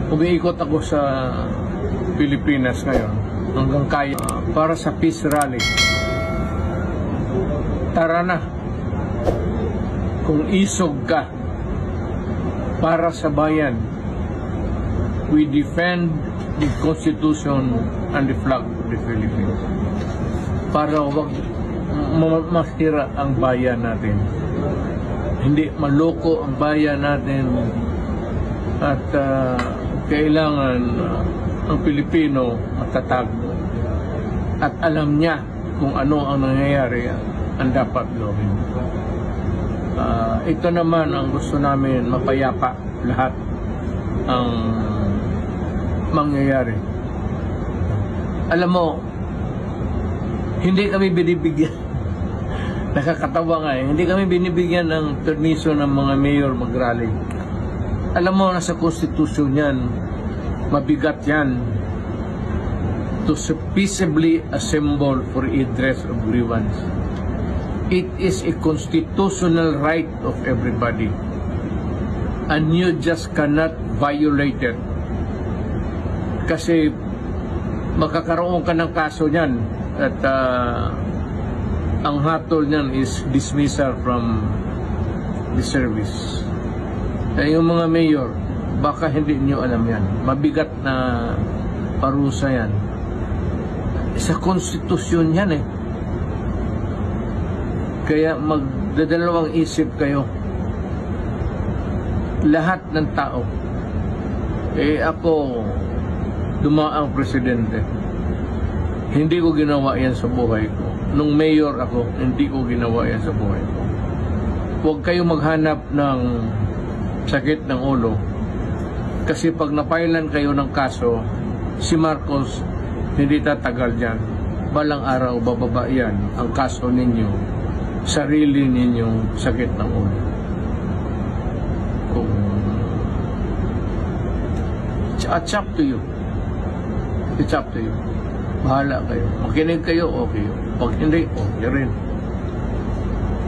Umiikot ako sa Pilipinas ngayon hanggang kaya para sa peace rally. Tara na. Kung isog ka para sa bayan, we defend the Constitution and the flag of the Philippines. Para wag masira ang bayan natin. Hindi maloko ang bayan natin at kailangan ang Pilipino matatag at alam niya kung ano ang nangyayari ang dapat gawin. Ito naman ang gusto namin, mapayapa lahat ang mangyayari. Alam mo, hindi kami binibigyan nakakatawa nga hindi kami binibigyan ng permiso ng mga mayor mag-rally. Alam mo, nasa konstitusyon yan, mabigat yan to peaceably assemble for redress of grievance. It is a constitutional right of everybody and you just cannot violate it. Kasi makakaroon ka ng kaso niyan at ang hatol niyan is dismissal from the service. Kaya yung mga mayor, baka hindi niyo alam yan. Mabigat na parusa yan. Sa konstitusyon yan eh. Kaya magdadalawang isip kayo. Lahat ng tao. Ako, dumaang presidente. Hindi ko ginawa yan sa buhay ko. Nung mayor ako, hindi ko ginawa yan sa buhay ko. Huwag kayo maghanap ng sakit ng ulo. Kasi pag napailan kayo ng kaso, si Marcos hindi tatagal dyan. Balang araw bababa yan ang kaso ninyo, sarili ninyong sakit ng ulo. It's up to you. It's up to you. Bahala kayo. Makinig kayo, okay. Pag hindi, okay rin.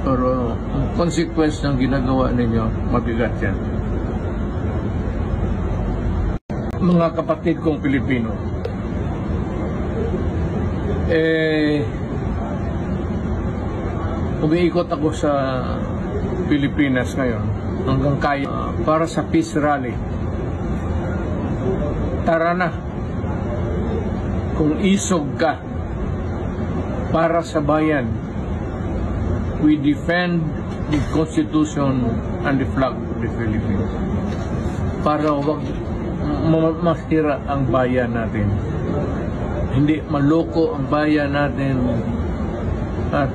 Pero ang consequence ng ginagawa ninyo, mabigat yan. Mga kapatid kong Pilipino, umiikot ako sa Pilipinas ngayon hanggang kaya para sa peace rally. Tara na. Kung isog ka para sa bayan, we defend the Constitution and the flag of the Philippines. Para wag masira ang bayan natin. Hindi maloko ang bayan natin at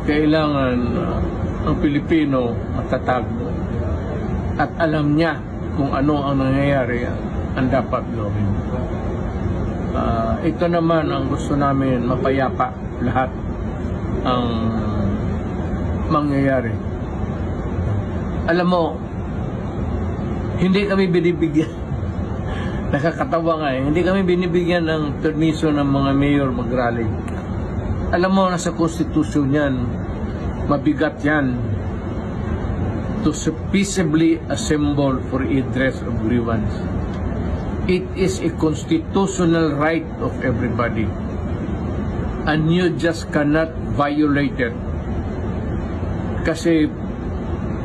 kailangan ang Pilipino matatag at alam niya kung ano ang nangyayari ang dapat gawin. Ito naman ang gusto namin, mapayapa lahat ang mangyayari. Alam mo, hindi kami binibigyan nakakatawa nga hindi kami binibigyan ng permiso ng mga mayor mag-rally. Alam mo, nasa konstitusyon yan, mabigat yan to peaceably assemble for redress of grievance. It is a constitutional right of everybody and you just cannot violate it. Kasi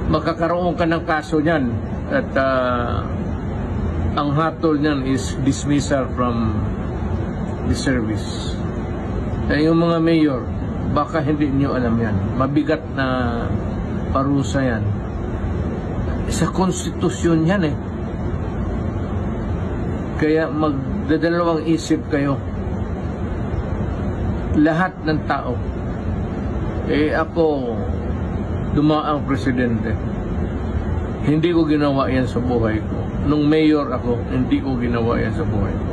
makakaroon ka ng kaso niyan at ang hatol niyan is dismissal from the service. Kaya yung mga mayor, baka hindi niyo alam yan. Mabigat na parusa yan. Sa konstitusyon yan eh. Kaya magdadalawang isip kayo. Lahat ng tao. Ako, dumaang presidente. Hindi ko ginawa yan sa buhay ko. Nung mayor ako, hindi ko ginawa yan sa buhay ko.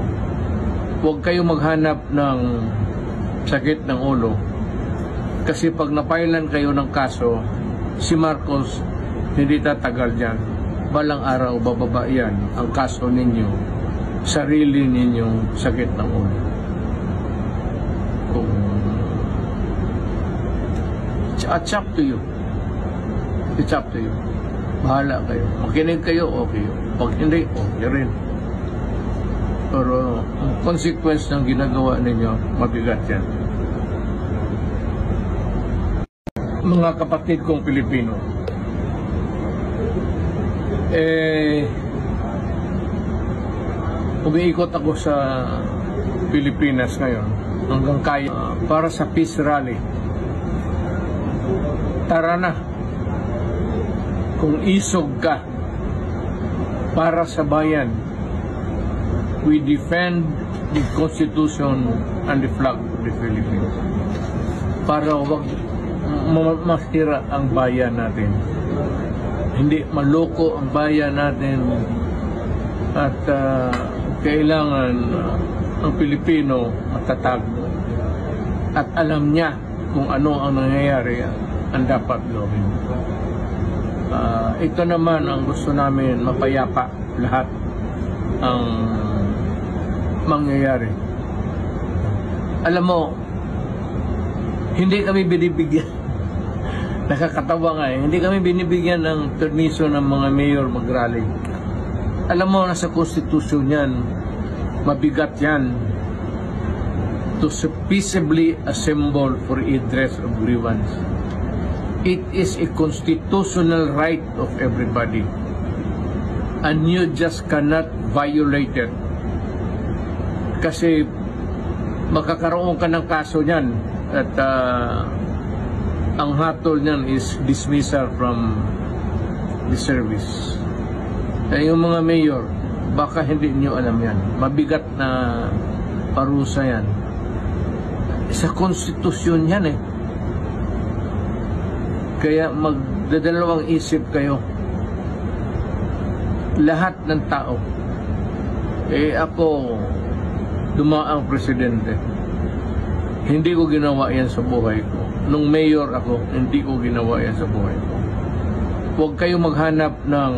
Huwag kayo maghanap ng sakit ng ulo. Kasi pag napailan kayo ng kaso, si Marcos hindi tatagal dyan. Balang araw bababa yan ang kaso ninyo, sarili ninyong sakit ng ulo. It's up to you. It's up to you. Bahala kayo. Makinig kayo, okay. Pag hindi, okay rin. Pero ang consequence ng ginagawa ninyo, mabigat yan. Mga kapatid kong Pilipino, umiikot ako sa Pilipinas ngayon hanggang kaya para sa peace rally. Tara na, kung isog ka para sa bayan, we defend the Constitution and the flag of the Philippines. Para wag masira ang bayan natin. Hindi maloko ang bayan natin. At kailangan ang Pilipino matatag. At alam niya kung ano ang nangyayari ang dapat gawin. Ito naman ang gusto namin, mapayapa lahat ang mangyayari. Alam mo, hindi kami binibigyan. Nakakatawa nga hindi kami binibigyan ng permiso ng mga mayor mag-rally. Alam mo, nasa konstitusyon yan, mabigat yan, to peaceably assemble for redress of grievance. It is a constitutional right of everybody, and you just cannot violate it. Kasi makakaroon ka ng kaso niyan at ang hatol niyan is dismissal from the service. Yung mga mayor, baka hindi niyo alam yan. Mabigat na parusa yan. Sa konstitusyon yan eh. Kaya magdadalawang isip kayo. Lahat ng tao. Ako, dumaang presidente. Hindi ko ginawa yan sa buhay ko. Nung mayor ako, hindi ko ginawa yan sa buhay ko. Huwag kayo maghanap ng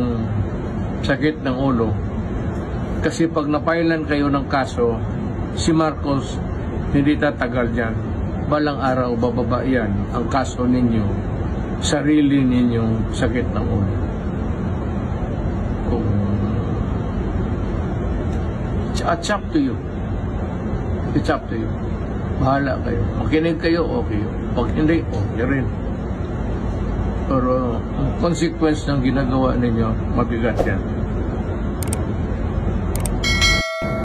sakit ng ulo. Kasi pag napailan kayo ng kaso, si Marcos hindi tatagal dyan. Balang araw, bababa yan ang kaso ninyo. Sarili ninyong sakit ng ulo. It's up to you. It's up to you. Bahala kayo. Makinig kayo, okay. Pag hindi, okay rin. Pero ang consequence ng ginagawa ninyo, mabigat yan.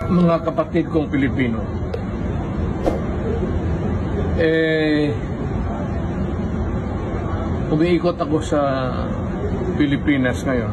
Mga kapatid kong Pilipino, umiikot ako sa Pilipinas ngayon